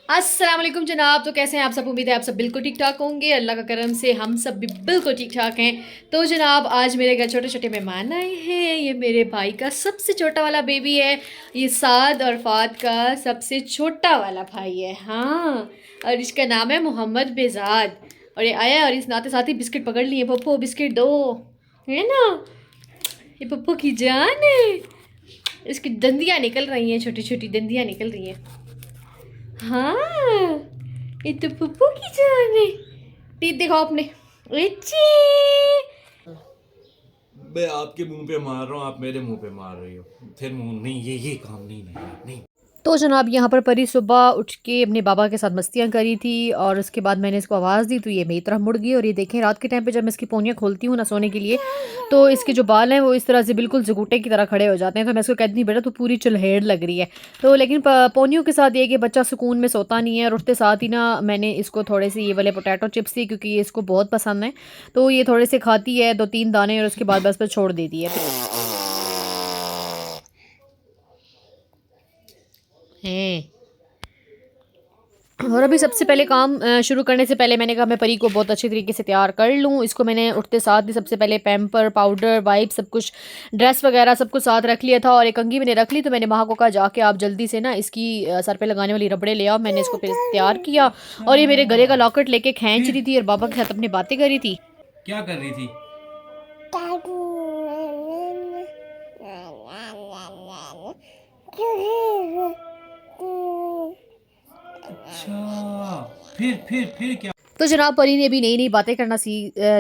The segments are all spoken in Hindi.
अस्सलाम वालेकुम जनाब। तो कैसे हैं आप सब? उम्मीद है आप सब बिल्कुल ठीक ठाक होंगे। अल्लाह का करम से हम सब भी बिल्कुल ठीक ठाक हैं। तो जनाब आज मेरे घर छोटे छोटे मेहमान आए हैं। ये मेरे भाई का सबसे छोटा वाला बेबी है। ये साद और फाद का सबसे छोटा वाला भाई है। हाँ, और इसका नाम है मोहम्मद बेजाद। और ये आया और इस नाते साथ ही बिस्किट पकड़ लिए। पप्पू बिस्किट दो, है ना? ये पप्पू की जान है। इसकी दंदियाँ निकल रही हैं, छोटी छोटी दंदियाँ निकल रही हैं। हाँ, ये तो पप्पू की जान है। टीथ दिखाओ अपने। अच्छी। मैं आपके मुंह पे मार रहा हूँ, आप मेरे मुंह पे मार रही हो। फिर मुंह नहीं, ये काम नहीं, नहीं नहीं। तो जनाब यहाँ पर परी सुबह उठ के अपने बाबा के साथ मस्तियाँ करी थी और उसके बाद मैंने इसको आवाज़ दी तो ये मेरी तरफ मुड़ गई। और ये देखें, रात के टाइम पे जब मैं इसकी पोनियाँ खोलती हूँ ना सोने के लिए, तो इसके जो बाल हैं वो इस तरह से बिल्कुल जगूटे की तरह खड़े हो जाते हैं। तो मैं इसको कहती नहीं, बेटा तू पूरी चुल्हेड़ लग रही है। तो लेकिन पोनियों के साथ ये कि बच्चा सुकून में सोता नहीं है। और उठते साथ ही ना मैंने इसको थोड़े से ये वाले पोटैटो चिप्स दी, क्योंकि ये इसको बहुत पसंद है। तो ये थोड़े से खाती है, 2-3 दाने, और उसके बाद बस पर छोड़ देती है। और अभी सबसे पहले काम शुरू करने से पहले मैंने कहा मैं परी को बहुत अच्छे तरीके से तैयार कर लूँ। इसको मैंने उठते साथ ही सबसे पहले पैम्पर, पाउडर, वाइप, सब कुछ, ड्रेस वगैरह सब कुछ साथ रख लिया था। और एक कंघी मैंने रख ली। तो मैंने माँ को कहा जाके आप जल्दी से ना इसकी सर पे लगाने वाली रबड़े ले आओ। मैंने इसको फिर तैयार किया। और ये मेरे गले का लॉकेट लेके खींच रही थी और बाबा के साथ अपनी बातें कर रही थी। क्या कर रही थी? अच्छा, फिर क्या? तो जनाब परी ने भी नई नई बातें करना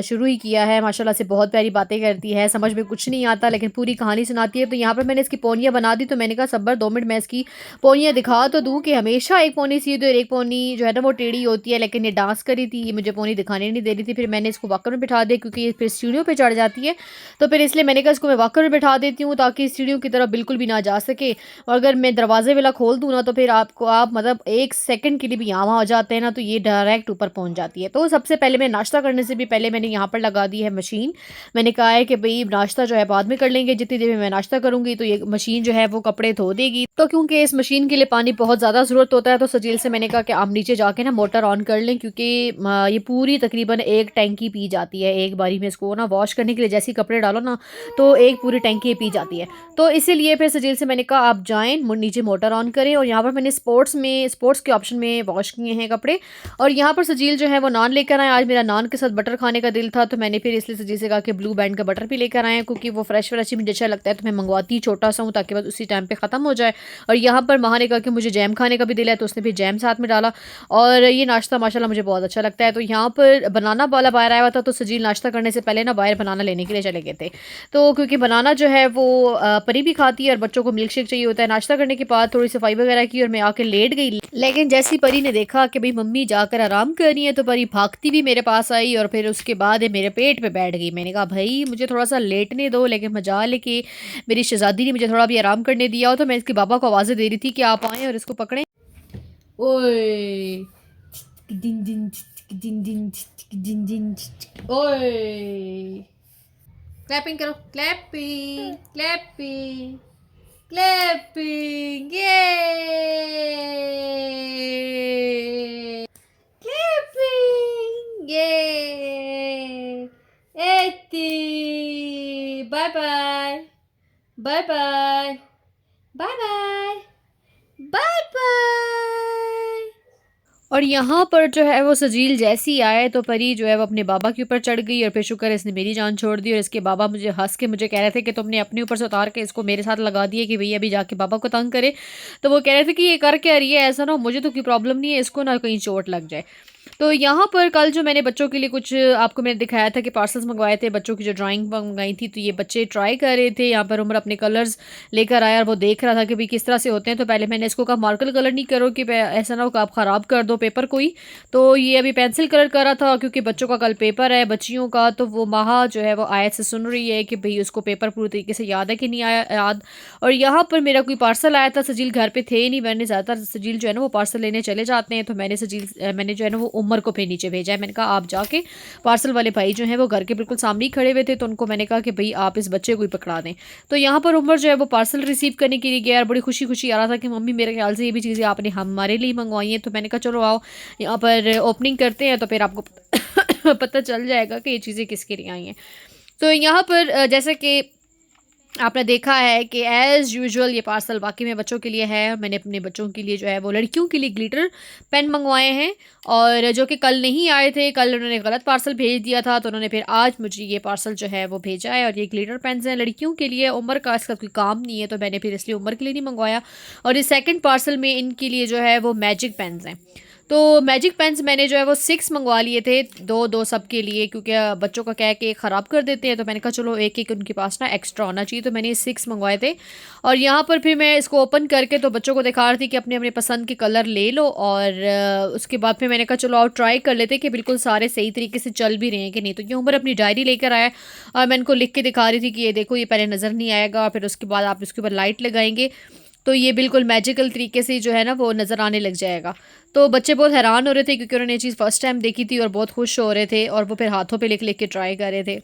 शुरू ही किया है। माशाल्लाह से बहुत प्यारी बातें करती है। समझ में कुछ नहीं आता लेकिन पूरी कहानी सुनाती है। तो यहाँ पर मैंने इसकी पोनियाँ बना दी। तो मैंने कहा सब्र 2 मिनट मैं इसकी पोनियाँ दिखा तो दूँ कि हमेशा एक पोनी सीधी और एक पोनी जो है ना वो टेढ़ी होती है। लेकिन ये डांस करी थी, ये मुझे पोनी दिखाने नहीं दे रही थी। फिर मैंने इसको वॉकर में बिठा दिया, क्योंकि ये फिर सीढ़ियों पर चढ़ जाती है। तो फिर इसलिए मैंने कहा इसको मैं वॉकर में बिठा देती हूँ ताकि सीढ़ियों की तरफ बिल्कुल भी ना जा सके। और अगर मैं दरवाजे वाला खोल दूँ ना तो फिर आप मतलब 1 सेकंड के लिए भी यहाँ वहाँ हो जाते हैं ना, तो ये डायरेक्ट ऊपर पहुँच जाती है। तो सबसे पहले मैं नाश्ता करने से भी पहले मैंने यहाँ पर लगा दी है मशीन। मैंने कहा है कि भई नाश्ता जो है बाद में कर लेंगे, जितनी देर में मैं नाश्ता करूँगी तो ये मशीन जो है वो कपड़े धो देगी। तो क्योंकि इस मशीन के लिए पानी बहुत ज़्यादा ज़रूरत होता है, तो सजील से मैंने कहा कि आप नीचे जाके ना मोटर ऑन कर लें, क्योंकि ये पूरी तकरीबन 1 टैंकी पी जाती है एक बारी में। इसको ना वॉश करने के लिए जैसे ही कपड़े डालो ना तो एक पूरी टैंकी पी जाती है। तो इसीलिए फिर सजील से मैंने कहा आप जाएँ नीचे मोटर ऑन करें। और यहाँ पर मैंने स्पोर्ट्स के ऑप्शन में वॉश किए हैं कपड़े। और यहाँ पर सजील जो है वो नान लेकर आए। आज मेरा नान के साथ बटर खाने का दिल था, तो मैंने फिर इसलिए सजील से कहा कि ब्लू बैंड का बटर भी लेकर आए हैं, क्योंकि वो फ्रेश फ्रेश ही मुझे अच्छा लगता है। तो मैं मंगवाती ही छोटा सा हूँ ताकि बस उसी टाइम पे ख़त्म हो जाए। और यहाँ पर माँ ने कहा कि मुझे जैम खाने का भी दिल है, तो उसने फिर जैम साथ में डाला। और ये नाश्ता माशाल्लाह मुझे बहुत अच्छा लगता है। तो यहाँ पर बनाना वाला बाहर आया हुआ था, तो सजील नाश्ता करने से पहले ना बाहर बनाना लेने के लिए चले गए थे। तो क्योंकि बनाना जो है वो परी भी खाती है और बच्चों को मिल्क शेक चाहिए होता है। नाश्ता करने के बाद थोड़ी सफाई वगैरह की और मैं आके लेट गई। लेकिन जैसी परी ने देखा कि भाई मम्मी जाकर आराम कर रही है, तो परी भागती भी मेरे पास आई और फिर उसके बाद ये मेरे पेट पे बैठ गई। मैंने कहा भाई मुझे थोड़ा सा लेटने दो, लेकिन मजाल है कि मेरी शहजादी ने मुझे थोड़ा भी आराम करने दिया हो। तो मैं इसके बाबा को आवाज़ें दे रही थी कि आप आएँ और इसको पकड़ें। ओए दिन दिन दिन दिन दिन दिन ओए, क्लैपिंग करो, क्लैपिंग क्लैपिंग क्लैपिंग, ये क्लैपिंग, ये एती, bye bye bye bye bye bye bye bye. और यहाँ पर जो है वो सजील जैसी ही आए तो परी जो है वो अपने बाबा के ऊपर चढ़ गई। और फिर शुक्र है इसने मेरी जान छोड़ दी। और इसके बाबा मुझे हंस के मुझे कह रहे थे कि तुमने अपने ऊपर से उतार के इसको मेरे साथ लगा दिए कि भैया अभी जाके बाबा को तंग करे। तो वो कह रहे थे कि ये कर क्या रही है, ऐसा ना हो मुझे तो कोई प्रॉब्लम नहीं है, इसको ना कहीं चोट लग जाए। तो यहाँ पर कल जो मैंने बच्चों के लिए कुछ आपको मैंने दिखाया था कि पार्सल्स मंगवाए थे, बच्चों की जो ड्राइंग मंगवाई थी, तो ये बच्चे ट्राई कर रहे थे। यहाँ पर उम्र अपने कलर्स लेकर आया और वो देख रहा था कि भाई किस तरह से होते हैं। तो पहले मैंने इसको कहा मार्कर कलर नहीं करो कि ऐसा ना हो कि आप ख़राब कर दो पेपर कोई। तो ये अभी पेंसिल कलर कर रहा था, क्योंकि बच्चों का कल पेपर है बच्चियों का। तो वो माह जो है वो आयत से सुन रही है कि भाई उसको पेपर पूरी तरीके से याद है कि नहीं आया याद। और यहाँ पर मेरा कोई पार्सल आया था, सजील घर पे थे नहीं। मैंने ज़्यादातर सजील जो है ना वो पार्सल लेने चले जाते हैं, तो मैंने जो है ना वो उमर को फिर नीचे भेजा है। मैंने कहा आप जाके, पार्सल वाले भाई जो हैं वो घर के बिल्कुल सामने ही खड़े हुए थे, तो उनको मैंने कहा कि भाई आप इस बच्चे को ही पकड़ा दें। तो यहाँ पर उमर जो है वो पार्सल रिसीव करने के लिए गया और बड़ी खुशी खुशी आ रहा था कि मम्मी मेरे ख्याल से ये भी चीज़ें आपने हमारे लिए मंगवाई हैं। तो मैंने कहा चलो आओ यहाँ पर ओपनिंग करते हैं, तो फिर आपको पता चल जाएगा कि ये चीज़ें किसके लिए आई हैं। तो यहाँ पर जैसे कि आपने देखा है कि एज़ यूजुअल ये पार्सल वाकई में बच्चों के लिए है। मैंने अपने बच्चों के लिए जो है वो लड़कियों के लिए ग्लिटर पेन मंगवाए हैं, और जो कि कल नहीं आए थे, कल उन्होंने गलत पार्सल भेज दिया था, तो उन्होंने फिर आज मुझे ये पार्सल जो है वो भेजा है। और ये ग्लिटर पेन्स हैं लड़कियों के लिए, उम्र का इसका कोई काम नहीं है, तो मैंने फिर इसलिए उम्र के लिए नहीं मंगवाया। और ये सेकंड पार्सल में इनके लिए जो है वो मैजिक पेन्स हैं। तो मैजिक पेन्स मैंने जो है वो 6 मंगवा लिए थे, 2-2 सब के लिए, क्योंकि बच्चों का क्या है कि ख़राब कर देते हैं, तो मैंने कहा चलो एक एक उनके पास ना एक्स्ट्रा होना चाहिए, तो मैंने 6 मंगवाए थे। और यहाँ पर फिर मैं इसको ओपन करके तो बच्चों को दिखा रही थी कि अपने अपने पसंद के कलर ले लो, और उसके बाद फिर मैंने कहा चलो और ट्राई कर लेते कि बिल्कुल सारे सही तरीके से चल भी रहे हैं कि नहीं। तो ये उमर अपनी डायरी लेकर आया और मैं इनको लिख के दिखा रही थी कि ये देखो ये पहले नज़र नहीं आएगा, फिर उसके बाद आप इसके ऊपर लाइट लगाएंगे तो ये बिल्कुल मैजिकल तरीके से जो है ना वो नज़र आने लग जाएगा। तो बच्चे बहुत हैरान हो रहे थे क्योंकि उन्होंने ये चीज़ फ़र्स्ट टाइम देखी थी और बहुत खुश हो रहे थे, और वो फिर हाथों पे लिख लिख के ट्राई कर रहे थे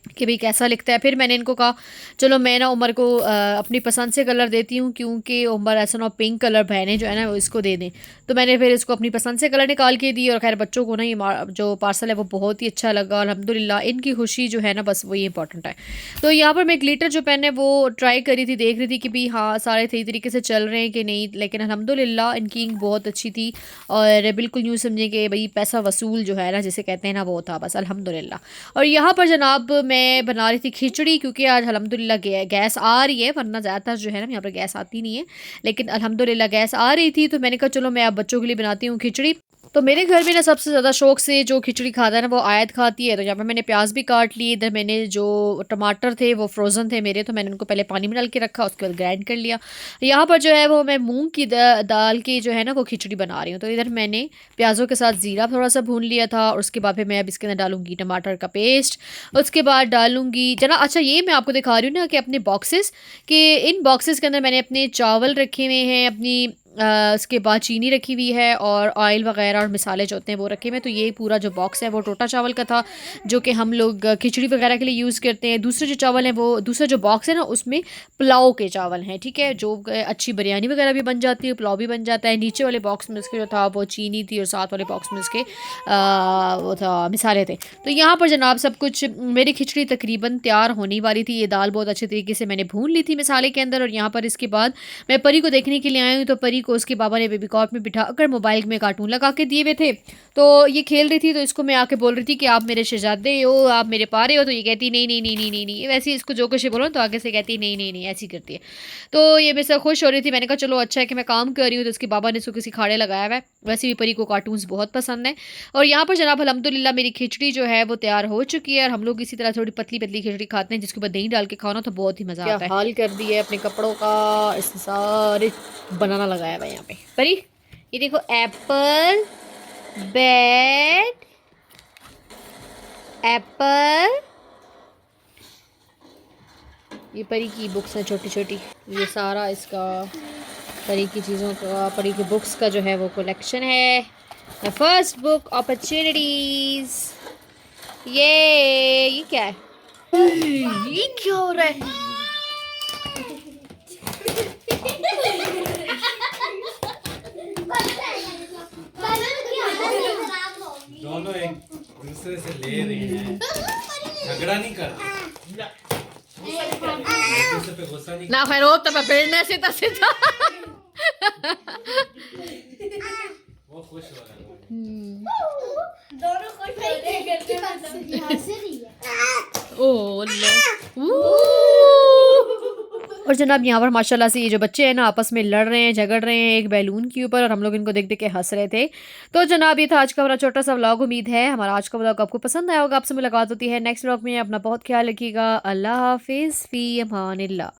कि भाई कैसा लिखता है। फिर मैंने इनको कहा चलो मैं ना उमर को अपनी पसंद से कलर देती हूँ, क्योंकि उमर ऐसा ना पिंक कलर बहने जो है ना वो इसको दे दें। तो मैंने फिर इसको अपनी पसंद से कलर निकाल के दी, और खैर बच्चों को ना ये जो पार्सल है वो बहुत ही अच्छा लगा। अल्हम्दुलिल्लाह इनकी खुशी जो है ना बस वही इंपॉर्टेंट है। तो यहाँ पर मैं ग्लिटर जो पेन है वो ट्राई करी थी, देख रही थी कि भाई हाँ सारे सही तरीके से चल रहे हैं कि नहीं, लेकिन अल्हम्दुलिल्लाह इनकी इंक बहुत अच्छी थी, और बिल्कुल यूँ समझें कि भाई पैसा वसूल जो है ना जिसे कहते हैं ना वो था बस अल्हम्दुलिल्लाह। और यहाँ पर जनाब मैं बना रही थी खिचड़ी, क्योंकि आज अल्हम्दुलिल्लाह गैस आ रही है, वरना ज़्यादातर जो है ना यहाँ पर गैस आती नहीं है, लेकिन अल्हम्दुलिल्लाह गैस आ रही थी। तो मैंने कहा चलो मैं अब बच्चों के लिए बनाती हूँ खिचड़ी। तो मेरे घर में ना सबसे ज़्यादा शौक से जो खिचड़ी खाता है ना वो आयत खाती है। तो यहाँ पर मैंने प्याज भी काट ली, इधर मैंने जो टमाटर थे वो फ्रोज़न थे मेरे, तो मैंने उनको पहले पानी में डाल के रखा, उसके बाद ग्राइंड कर लिया। यहाँ पर जो है वो मैं मूंग की दाल की जो है ना वो खिचड़ी बना रही हूँ। तो इधर मैंने प्याज़ों के साथ ज़ीरा थोड़ा सा भून लिया था, और उसके बाद फिर मैं अब इसके अंदर डालूंगी टमाटर का पेस्ट, उसके बाद डालूंगी जना। अच्छा ये मैं आपको दिखा रही हूँ ना कि अपने बॉक्सेस कि इन बॉक्सेस के अंदर मैंने अपने चावल रखे हुए हैं, अपनी उसके बाद चीनी रखी हुई है, और ऑयल वगैरह और मसाले जो होते हैं वो रखे हुए हैं। तो ये पूरा जो बॉक्स है वो टोटा चावल का था, जो कि हम लोग खिचड़ी वगैरह के लिए यूज़ करते हैं। दूसरे जो चावल हैं वो दूसरा जो बॉक्स है ना उसमें पुलाव के चावल हैं, ठीक है, जो अच्छी बिरयानी वगैरह भी बन जाती है, पुलाव भी बन जाता है। नीचे वाले बॉक्स में उसके जो था वो चीनी थी, और साथ वाले बॉक्स में उसके वो था मिसाले थे। तो यहाँ पर जनाब सब कुछ मेरी खिचड़ी तकरीबन तैयार होने वाली थी। ये दाल बहुत अच्छे तरीके से मैंने भून ली थी मसाले के अंदर, और यहाँ पर इसके बाद मैं परी को देखने के लिए आई हूँ। तो परी को उसके बाबा ने बेबी कॉट में बिठा कर मोबाइल में कार्टून लगा के दिए हुए थे, तो ये खेल रही थी। तो इसको मैं आके बोल रही थी कि आप मेरे शहजादे हो, आप मेरे पारे हो, तो ये कहती नहीं नहीं नहीं नहीं नहीं नहीं, वैसे ही इसको जो कुछ बोलो तो आगे से कहती नहीं नहीं नहीं, ऐसी करती है। तो ये मेरे से खुश हो रही थी। मैंने कहा चलो अच्छा है कि मैं काम कर रही हूँ। तो उसके बाबा ने इसको किसी खाड़े लगाया हुआ है, वैसे भी परी को कार्टून्स बहुत पसंद है। और यहाँ पर जनाब अल्हम्दुलिल्लाह मेरी खिचड़ी जो है वो तैयार हो चुकी है, और हम लोग इसी तरह थोड़ी पतली पतली खिचड़ी खाते हैं जिसके ऊपर दही डाल के खाओ ना तो बहुत ही मज़ा आता है। हाल कर दिया है अपने कपड़ों का, इसने सारे बनाना लगाया हुआ है यहाँ पे। परी ये देखो, एप्पल, बेड, एप्पल, ये परी की बुक्स हैं छोटी छोटी, ये सारा इसका परी की चीज़ों का, परी की बुक्स का जो है वो कलेक्शन है। The first book opportunities. ये क्या है? ये क्या हो रहा है? दोनों एक दूसरे से ले रही हैं, झगड़ा नहीं कर रही, एक दूसरे पे गुस्सा नहीं ना खैर हो तब पेड़ने से सीधा वो खुश हो रहा है। दोनों खुश ओ लो। और जनाब यहाँ पर माशाल्लाह से ये जो बच्चे हैं ना आपस में लड़ रहे हैं, झगड़ रहे हैं एक बैलून के ऊपर, और हम लोग इनको देख देख के हंस रहे थे। तो जनाब ये था आज का हमारा छोटा सा व्लॉग। उम्मीद है हमारा आज का व्लॉग आपको पसंद आया होगा। आपसे मुलाकात होती है नेक्स्ट व्लॉग में। अपना बहुत ख्याल रखिएगा। अल्लाह हाफिज़, फ़ी अमानिल्लाह।